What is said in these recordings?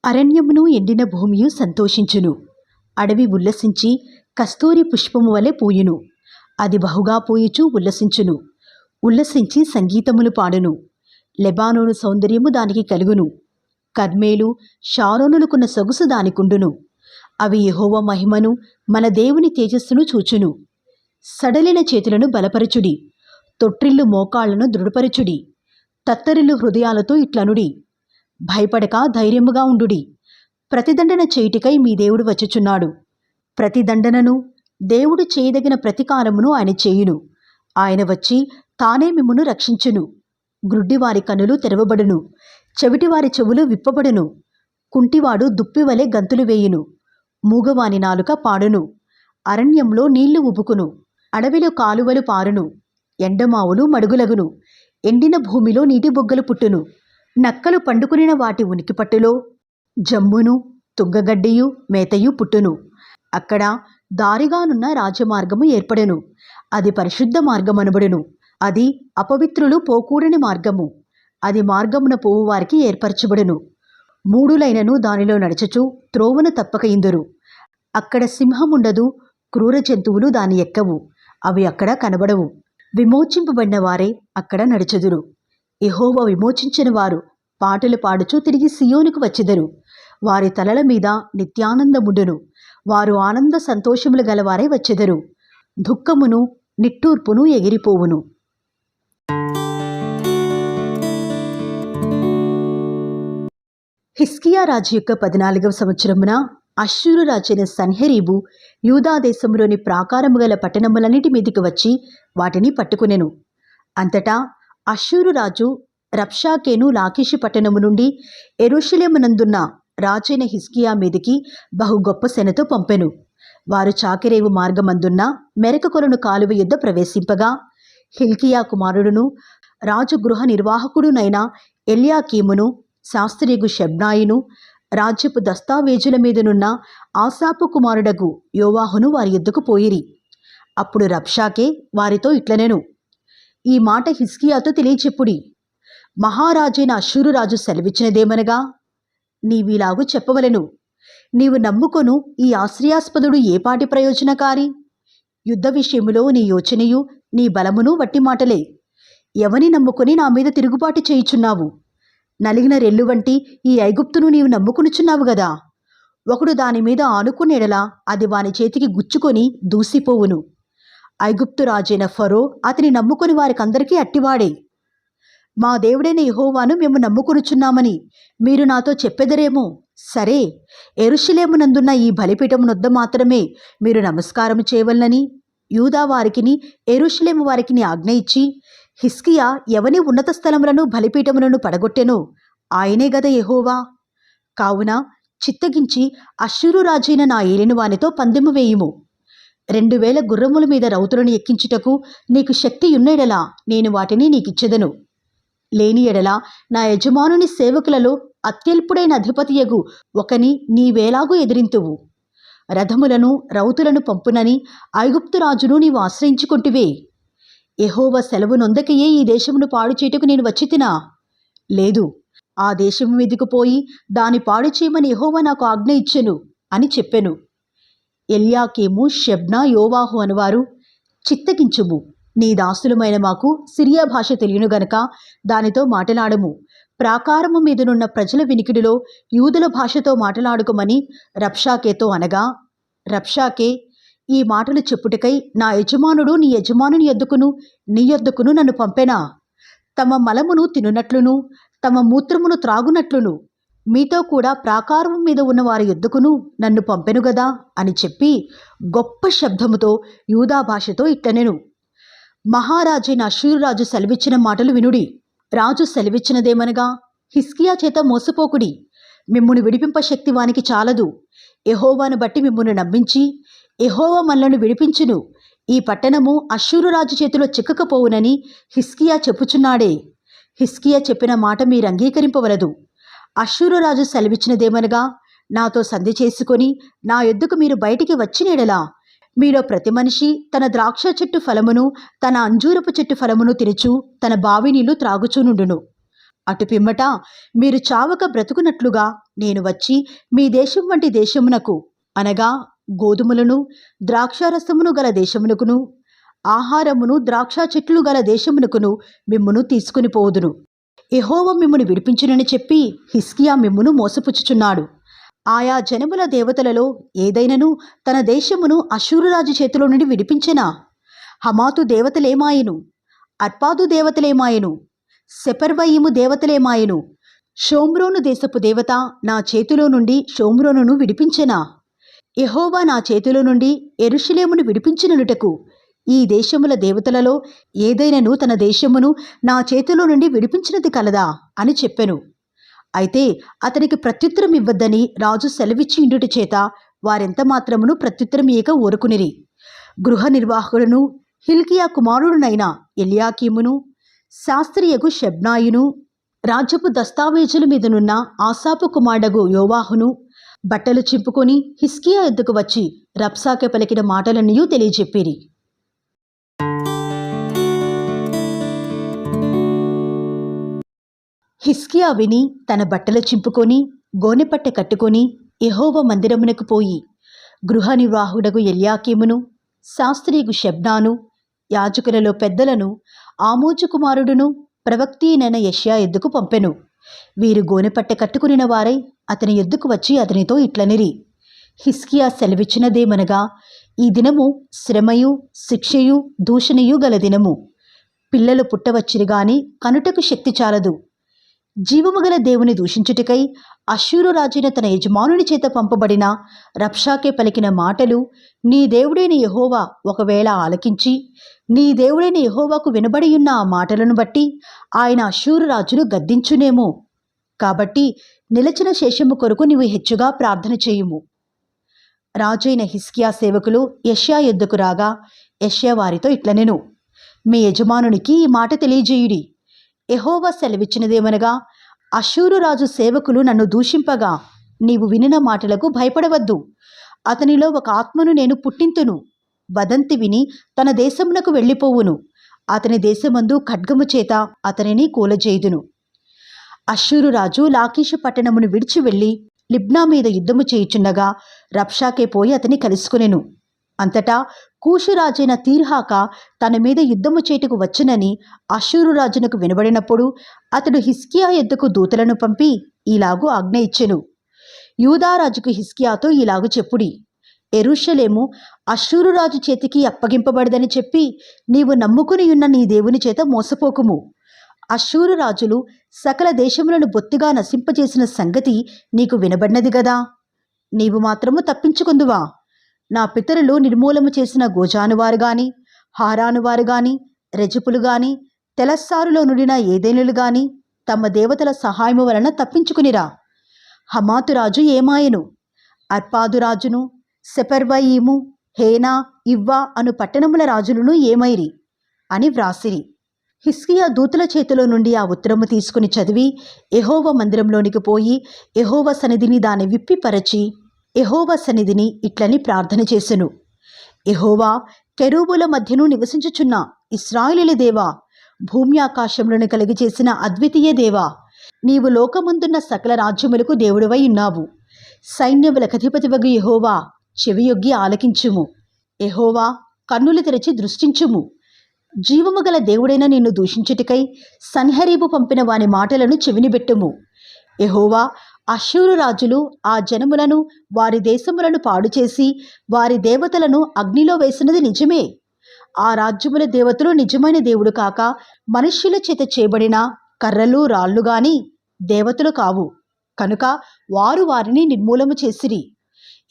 అరణ్యమును ఎండిన భూమియు సంతోషించును. అడవి ఉల్లసించి కస్తూరి పుష్పము వలె పూయును. అది బహుగా పూయుచు ఉల్లసించును. ఉల్లసించి సంగీతములు పాడును. లెబానోను సౌందర్యము దానికి కలుగును. కర్మేలు షారోనులకున్న సొగసు దానికుండును. అవి యెహోవా మహిమను, మన దేవుని తేజస్సును చూచును. సడలిన చేతులను బలపరచుడి. తొట్రిల్లు మోకాళ్లను దృఢపరచుడి. తత్తరిల్లు హృదయాలతో ఇట్లనుడి, భయపడక ధైర్యముగా ఉండుడి. ప్రతిదండన చేయుటికై మీ దేవుడు వచ్చుచున్నాడు. ప్రతిదండనను, దేవుడు చేయదగిన ప్రతికారమును ఆయన చేయును. ఆయన వచ్చి తానే మిమ్మును రక్షించును. గ్రుడ్డివారి కన్నులు తెరవబడును. చెవిటివారి చెవులు విప్పబడును. కుంటివాడు దుప్పివలె గంతులు వేయును. మూగవాని నాలుక పాడును. అరణ్యంలో నీళ్లు ఉబుకును. అడవిలో కాలువలు పారును. ఎండమావులు మడుగులగును. ఎండిన భూమిలో నీటి బొగ్గలు పుట్టును. నక్కలు పండుకునిన వాటి ఉనికిపట్టులో జమ్మును, తుంగగడ్డియు, మేతయు పుట్టును. అక్కడ దారిగానున్న రాజమార్గము ఏర్పడెను. అది పరిశుద్ధ మార్గమనబడును. అది అపవిత్రులు పోకూడని మార్గము. అది మార్గమున పోవువారికి ఏర్పరచబడును. మూఢులైనను దానిలో నడుచుచు త్రోవను తప్పక ఇందురు. అక్కడ సింహముండదు, క్రూర జంతువులు దాని ఎక్కవు. అవి అక్కడ కనబడవు. విమోచింపబడిన వారే అక్కడ నడుచుదురు. యెహోవా విమోచించిన వారు పాటలు పాడుచూ తిరిగి సియోనుకు వచ్చెదరు. వారి తలల మీద నిత్యానందముండును. వారు ఆనంద సంతోషములు గలవారై వచ్చెదరు. దుఃఖమును నిట్టూర్పును ఎగిరిపోవును. హిజ్కియా రాజు యొక్క 14వ సంవత్సరమున అష్షూరు రాజైన సన్హెరీబు యూదా దేశంలోని ప్రాకారము గల పట్టణములన్నిటి మీదికి వచ్చి వాటిని పట్టుకునెను. అంతటా అష్షూరు రాజు రబ్షాకేను లాకీషు పట్టణము నుండి యెరూషలేమునందున్న రాజైన హిజ్కియా మీదికి బహు గొప్ప సేనతో పంపెను. వారు చాకిరేవు మార్గమందున్న మెరక కొలను కాలువ యుద్ధ ప్రవేశింపగా హిల్కియా కుమారుడును రాజు గృహ నిర్వాహకుడునైన ఎల్యాకీమును, శాస్త్రియగు షెబ్నాయిను, రాజ్యపు దస్తావేజుల మీదనున్న ఆసాపు కుమారుడగు యోవాహును వారి యుద్ధకు పోయిరి. అప్పుడు రబ్షాకే వారితో ఇట్లనెను, ఈ మాట హిజ్కియాతో తెలియచెప్పుడి. మహారాజైన అష్షూరు రాజు సెలవిచ్చినదేమనగా, నీవీలాగు చెప్పవలెను, నీవు నమ్ముకొను ఈ ఆశ్రయాస్పదుడు ఏపాటి ప్రయోజనకారి? యుద్ధ విషయములో నీ యోచనయు నీ బలమును వట్టి మాటలే. ఎవని నమ్ముకొని నా మీద తిరుగుబాటు చేయుచున్నావు? నలిగిన రెల్లు వంటి ఈ ఐగుప్తును నీవు నమ్ముకునుచున్నావు గదా. ఒకడు దాని మీద ఆనుకునేడలా అది వాని చేతికి గుచ్చుకొని దూసిపోవును. ఐగుప్తు రాజైన ఫరో అతని నమ్ముకొని వారికందరికీ అట్టివాడే. మా దేవుడైన యెహోవాను మేము నమ్ముకొనుచున్నామని మీరు నాతో చెప్పెదరేమో. సరే, యెరూషలేమునందున్న ఈ బలిపీఠమునొద్ద మాత్రమే మీరు నమస్కారము చేయవలనని యూదా వారికిని యెరూషలేము వారికిని ఆజ్ఞ ఇచ్చి, హిజ్కియా ఎవని ఉన్నత స్థలములను బలిపీఠములను పడగొట్టెనో ఆయనే గద యెహోవా. కావున చిత్తగించి అష్షూరు రాజైన నా ఏలిన వానితో పందెము వేయుము. 2000 గుర్రముల మీద రౌతులను ఎక్కించుటకు నీకు శక్తి ఉన్నెడలా నేను వాటిని నీకిచ్చెదను. లేని ఎడల నా యజమానుని సేవకులలో అత్యల్పుడైన అధిపతియగు ఒకని నీవేలాగూ ఎదిరింతువు. రథములను రౌతులను పంపునని ఐగుప్తు రాజును నీవు ఆశ్రయించుకొంటివే. యెహోవా సెలవు నొందకయే ఈ దేశమును పాడు చేయుటకు నేను వచ్చితినా? లేదు, ఆ దేశము మీదకు పోయి దాని పాడు చేయమని యెహోవా నాకు ఆజ్ఞ ఇచ్చెను అని చెప్పెను. ఎల్యాకీము, షెబ్నా, యోవాహు అనువారు, చిత్తగించుము, నీ దాసులమైన మాకు సిరియా భాష తెలియను గనక దానితో మాటలాడము. ప్రాకారము మీదనున్న ప్రజల వినికిడిలో యూదుల భాషతో మాటలాడుకోమని రబ్షాకేతో అనగా, రబ్షాకే ఈ మాటలు చెప్పుటకై నా యజమానుడు నీ యజమానుని యొద్దకును నీ యొద్దకును నన్ను పంపెనా? తమ మలమును తినునట్లును తమ మూత్రమును త్రాగునట్లును మీతో కూడా ప్రాకారము మీద ఉన్న వారి యొద్దకును నన్ను పంపెను గదా అని చెప్పి గొప్ప శబ్దముతో యూదా భాషతో ఇట్లనెను, మహారాజైన అష్షూరు రాజు సెలవిచ్చిన మాటలు వినుడి. రాజు సెలవిచ్చినదేమనగా, హిజ్కియా చేత మోసపోకుడి. మిమ్మును విడిపింప శక్తి వానికి చాలదు. యెహోవాను బట్టి మిమ్మును నమ్మించి యెహోవా మనలను విడిపించును. ఈ పట్టణము అష్షూరు రాజు చేతిలో చిక్కకపోవునని హిజ్కియా చెప్పుచున్నాడే. హిజ్కియా చెప్పిన మాట మీరు అంగీకరింపవలదు. అష్షూరు రాజు సెలవిచ్చినదేమనగా, నాతో సంధి చేసుకొని నా యొద్దకు మీరు బయటికి వచ్చినెడలా మీలో ప్రతి మనిషి తన ద్రాక్ష చెట్టు ఫలమును తన అంజూరపు చెట్టు ఫలమును తినుచు తన బావి నీళ్లు త్రాగుచూనుండును. అటు పిమ్మట మీరు చావక బ్రతుకున్నట్లుగా నేను వచ్చి మీ దేశం వంటి దేశమునకు, అనగా గోధుమలను ద్రాక్షారసమును గల దేశమునకును ఆహారమును ద్రాక్ష చెట్లు గల దేశమునకును మిమ్మును తీసుకుని పోదును. యెహోవా మిమ్మును విడిపించునని చెప్పి హిజ్కియా మిమ్మును మోసపుచ్చుచున్నాడు. ఆయా జనముల దేవతలలో ఏదైనను తన దేశమును అష్షూరురాజు చేతిలో నుండి విడిపించెనా? హమాతు దేవతలేమాయెను? అర్పాదు దేవతలేమాయెను? సెపర్వయీము దేవతలేమాయెను? షోమ్రోను దేశపు దేవత నా చేతిలో నుండి షోమ్రోనును విడిపించెనా? యెహోవా నా చేతిలో నుండి యెరూషలేమును విడిపించిననుటకు ఈ దేశముల దేవతలలో ఏదైనను తన దేశమును నా చేతిలో నుండి విడిపించినది కలదా అని చెప్పెను. అయితే అతనికి ప్రత్యుత్తరం ఇవ్వద్దని రాజు సెలవిచ్చి ఇండుట చేత వారెంత మాత్రమును ప్రత్యుత్తరం ఇయ్యక ఊరుకునిరి. గృహ నిర్వాహకులను హిల్కియా కుమారుడునైన ఎల్యాకీమును శాస్త్రియగు షెబ్నాయును రాజ్యపు దస్తావేజుల మీదనున్న ఆసాపు కుమారుడగు యోవాహును బట్టలు చింపుకొని హిజ్కియా ఎద్దుకు వచ్చి రబ్షాకే పలికిన మాటలన్నీ తెలియజెప్పిరి. హిజ్కియా విని తన బట్టలు చింపుకొని గోనెపట్టె కట్టుకొని యెహోవా మందిరమునకు పోయి గృహ నిర్వాహకుడగు ఎల్యాకీమును శాస్త్రియగు షెబ్నాను యాజకులలో పెద్దలను ఆమోజు కుమారుడును ప్రవక్తియైన యెషయా ఎద్దుకు పంపెను. వీరు గోనెపట్టె కట్టుకునిన వారై అతని ఎద్దుకు వచ్చి అతనితో ఇట్లనిరి: హిజ్కియా సెలవిచ్చినదేమనగా, ఈ దినము శ్రమయు శిక్షయు దూషణయు గల దినము. పిల్లలు పుట్టవచ్చిరి గాని కనుటకు శక్తి చాలదు. జీవము గల దేవుని దూషించుటకై అష్షూరు రాజైన తన యజమానుని చేత పంపబడిన రబ్షాకే పలికిన మాటలు నీ దేవుడైన యెహోవా ఒకవేళ ఆలకించి నీ దేవుడైన యెహోవాకు వినబడియున్న ఆ మాటలను బట్టి ఆయన అష్షూరు రాజును గద్దించునేమో. కాబట్టి నిలచిన శేషము కొరకు నీవు హెచ్చుగా ప్రార్థన చేయుము. రాజైన హిజ్కియా సేవకులు యెషయా యొద్దకు రాగా యెషయా వారితో ఇట్లనెను: మీ యజమానునికి ఈ మాట తెలియజేయుడి. యెహోవా సెలవిచ్చినదేమనగా, అష్షూరు రాజు సేవకులు నన్ను దూషింపగా నీవు వినిన మాటలకు భయపడవద్దు. అతనిలో ఒక ఆత్మను నేను పుట్టింతును. వదంతి విని తన దేశమునకు వెళ్ళిపోవును. అతని దేశమందు ఖడ్గము చేత అతనిని కూలజేయుదును. అష్షూరు రాజు లాకీషు పట్టణమును విడిచి వెళ్ళి లిబ్నా మీద యుద్ధము చేయుచుండగా రబ్షాకే పోయి అతని కలుసుకొనెను. అంతటా కూషు రాజైన తీర్హాక తన మీద యుద్ధము చేటుకు వచ్చునని అష్షూరు రాజునకు వినబడినప్పుడు అతడు హిజ్కియా యొద్దకు దూతలను పంపి ఇలాగు ఆజ్ఞ ఇచ్చెను: యూదారాజుకు హిజ్కియాతో ఇలాగు చెప్పుడి, యెరూషలేము అష్షూరు రాజు చేతికి అప్పగింపబడదని చెప్పి నీవు నమ్ముకుని ఉన్న నీ దేవుని చేత మోసపోకుము. అష్షూరు రాజులు సకల దేశములను బొత్తిగా నశింపజేసిన సంగతి నీకు వినబడినది గదా. నీవు మాత్రము తప్పించుకుందువా? నా పితరులు నిర్మూలము చేసిన గోజాను వారు గాని హారాను వారు గాని రెజపులు గాని తెలస్సారులో నుండిన ఏదేనులు గాని తమ దేవతల సహాయము వలన తప్పించుకునిరా. హమాతు రాజు ఏమాయెను? అర్పాదు రాజును సెపర్వయీము హేనా ఇవ్వా అను పట్టణముల రాజులను ఏమైరి అని వ్రాసిరి. హిజ్కియా దూతల చేతిలో నుండి ఆ ఉత్తరము తీసుకుని చదివి యెహోవా మందిరంలోనికి పోయి యెహోవా సన్నిధిని దాన్ని విప్పిపరచి యెహోవా సన్నిధిని ఇట్లని ప్రార్థన చేసెను: యెహోవా, కెరూబుల మధ్యను నివసించుచున్న ఇశ్రాయేలీయుల దేవా, భూమి ఆకాశములను కలిగి చేసిన అద్వితీయ దేవా, నీవు లోకమందున్న సకల రాజ్యములకు దేవుడివై ఉన్నావు. సైన్యములకధిపతివగు యెహోవా, చెవియొగ్గి ఆలకించుము. యెహోవా, కన్నులు తెరచి దృష్టించుము. జీవము గల దేవుడైన నిన్ను దూషించుటకై సన్హెరీబు పంపిన వాని మాటలను చెవినిబెట్టుము. యెహోవా, అష్షూరు రాజులు ఆ జనములను వారి దేశములను పాడు చేసి వారి దేవతలను అగ్నిలో వేసినది నిజమే. ఆ రాజ్యముల దేవతలు నిజమైన దేవుడు కాక మనుష్యుల చేత చేయబడిన కర్రలు రాళ్ళు గాని దేవతలు కావు. కనుక వారు వారిని నిర్మూలము చేసిరి.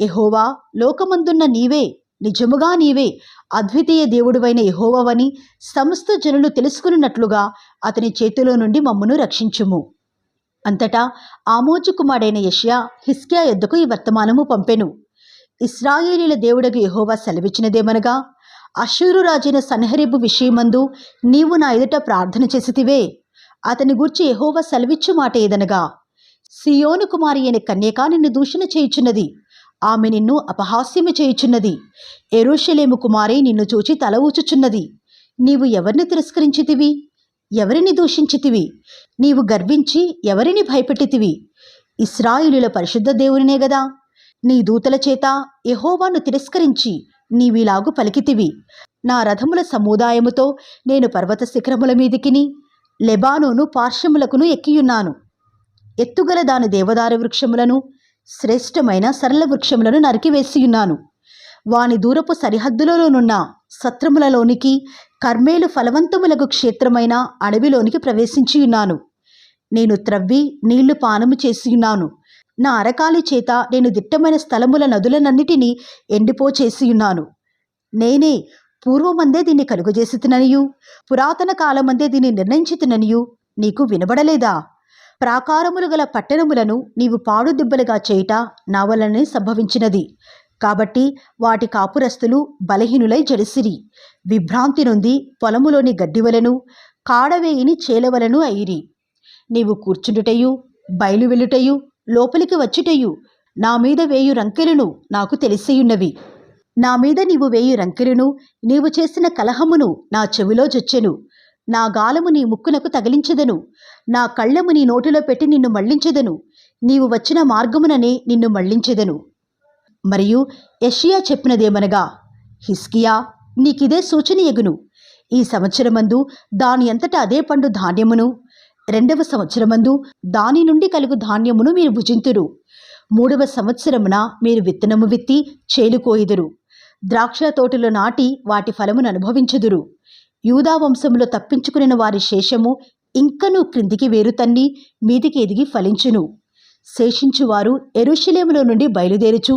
యెహోవా, లోకమందున్న నీవే, నిజముగా నీవే అద్వితీయ దేవుడువైన యెహోవావని సమస్త జనులు తెలుసుకున్నట్లుగా అతని చేతిలో నుండి మమ్మును రక్షించుము. అంతటా ఆమోజు కుమారుడైన యెషయా హిజ్కియా యొద్దకు ఈ వర్తమానము పంపెను: ఇశ్రాయేలీయుల దేవుడగు యెహోవా సెలవిచ్చినదేమనగా, అష్షూరు రాజైన సన్హెరీబు విషయమందు నీవు నా ఎదుట ప్రార్థన చేసితివే. అతని గూర్చి యెహోవా సెలవిచ్చు మాట ఏదనగా, సియోను కుమారి అయిన కన్యక నిన్ను దూషణ చేయుచున్నది. ఆమె నిన్ను అపహాస్యము చేయుచున్నది. యెరూషలేము కుమారి నిన్ను చూచి తల ఊచుచున్నది. నీవు ఎవరిని తిరస్కరించితివి? ఎవరిని దూషించితివి? నీవు గర్వించి ఎవరిని భయపెట్టితివి? ఇశ్రాయేలుల పరిశుద్ధ దేవునినే గదా. నీ దూతల చేత యెహోవాను తిరస్కరించి నీవిలాగు పలికితివి, నా రథముల సముదాయముతో నేను పర్వత శిఖరముల మీదికిని లెబానోను పార్శ్వములకును ఎక్కియున్నాను. ఎత్తుగల దాని దేవదారు వృక్షములను శ్రేష్టమైన సరళ వృక్షములను నరికివేసియున్నాను. వాని దూరపు సరిహద్దులలోనున్న సత్రములలోనికి కర్మేలు ఫలవంతములకు క్షేత్రమైన అడవిలోనికి ప్రవేశించియున్నాను. నేను త్రవ్వి నీళ్లు పానము చేసియున్నాను. నా అరకాలి చేత నేను దిట్టమైన స్థలముల నదులనన్నిటినీ ఎండిపోచేసియున్నాను. నేనే పూర్వమందే దీన్ని కలుగజేసితిననియు పురాతన కాలమందే దీన్ని నిర్ణయించితిననియు నీకు వినబడలేదా? ప్రాకారములు గల పట్టణములను నీవు పాడుదిబ్బలుగా చేయుట నా వలనే సంభవించినది. కాబట్టి వాటి కాపురస్తులు బలహీనులై జడిసిరి, విభ్రాంతి నొంది పొలములోని గడ్డివలను కాడవేయిని చేలవలను అయిరి. నీవు కూర్చుండుటయు బయలు వెళ్ళుటయు లోపలికి వచ్చుటయు నా మీద వేయు రంకెలను నాకు తెలిసియున్నవి. నా మీద నీవు వేయు రంకెలను నీవు చేసిన కలహమును నా చెవిలో జొచ్చెను. నా గాలము నీ ముక్కునకు తగిలించెదను, నా కళ్ళెము నీ నోటిలో పెట్టి నిన్ను మళ్లించెదను. నీవు వచ్చిన మార్గముననే నిన్ను మళ్లించెదను. మరియు యెషయా చెప్పినదేమనగా, హిజ్కియా, నీకిదే సూచన ఎగును. ఈ సంవత్సరమందు దాని అంతటా అదే పండు ధాన్యమును, 2వ సంవత్సరమందు దాని నుండి కలుగు ధాన్యమును మీరు భుజింతురు. 3వ సంవత్సరమున మీరు విత్తనము విత్తి చేలుకోయిదురు, ద్రాక్ష తోటలో నాటి వాటి ఫలమును అనుభవించుదురు. యూదా వంశములో తప్పించుకుని వారి శేషము ఇంకనూ క్రిందికి వేరుతన్ని మీదికి ఎదిగి ఫలించును. శేషించువారు యెరూషలేములో నుండి బయలుదేరుచు,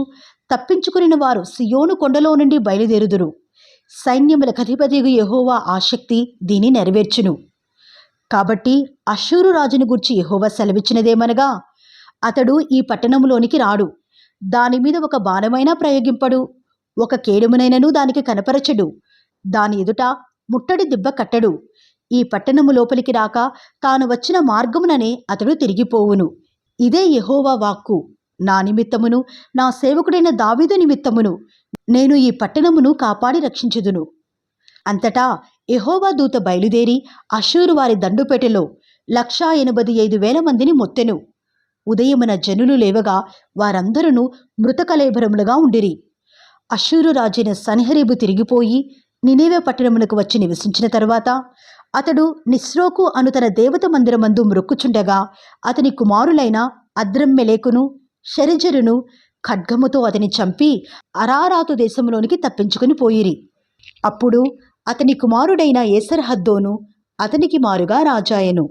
తప్పించుకుని వారు సియోను కొండలో నుండి బయలుదేరుదురు. సైన్యములకు అధిపతియగు యెహోవా ఆసక్తి దీన్ని నెరవేర్చును. కాబట్టి అష్షూరు రాజును గూర్చి యెహోవా సెలవిచ్చినదేమనగా, అతడు ఈ పట్టణములోనికి రాడు, దాని మీద ఒక బాణమైనా ప్రయోగింపడు, ఒక కేడుమునైనను దానికి కనపరచడు, దాని ఎదుట ముట్టడి దిబ్బ కట్టడు. ఈ పట్టణము లోపలికి రాక తాను వచ్చిన మార్గముననే అతడు తిరిగిపోవును. ఇదే యెహోవా వాక్కు. నా నిమిత్తమును నా సేవకుడైన దావీదు నిమిత్తమును నేను ఈ పట్టణమును కాపాడి రక్షించుదును. అంతటా యెహోవా దూత బయలుదేరి అష్షూరు వారి దండుపేటలో 185,000 మందిని మొత్తెను. ఉదయమున జనులు లేవగా వారందరూ మృతకళేబరములుగా ఉండిరి. అష్షూరు రాజైన సన్హెరీబు తిరిగిపోయి నినెవె పట్టణమునకు వచ్చి నివసించిన తరువాత అతడు నిస్రోకు అను తన దేవత మందిరమందు మ్రొక్కుచుండగా అతని కుమారులైన అద్రమ్మెలెకును షెరెజరును ఖడ్గముతో అతని చంపి అరారాతు దేశంలోనికి తప్పించుకుని పోయిరి. అప్పుడు అతని కుమారుడైన ఏసర్హద్దోను అతనికి మారుగా రాజాయెను.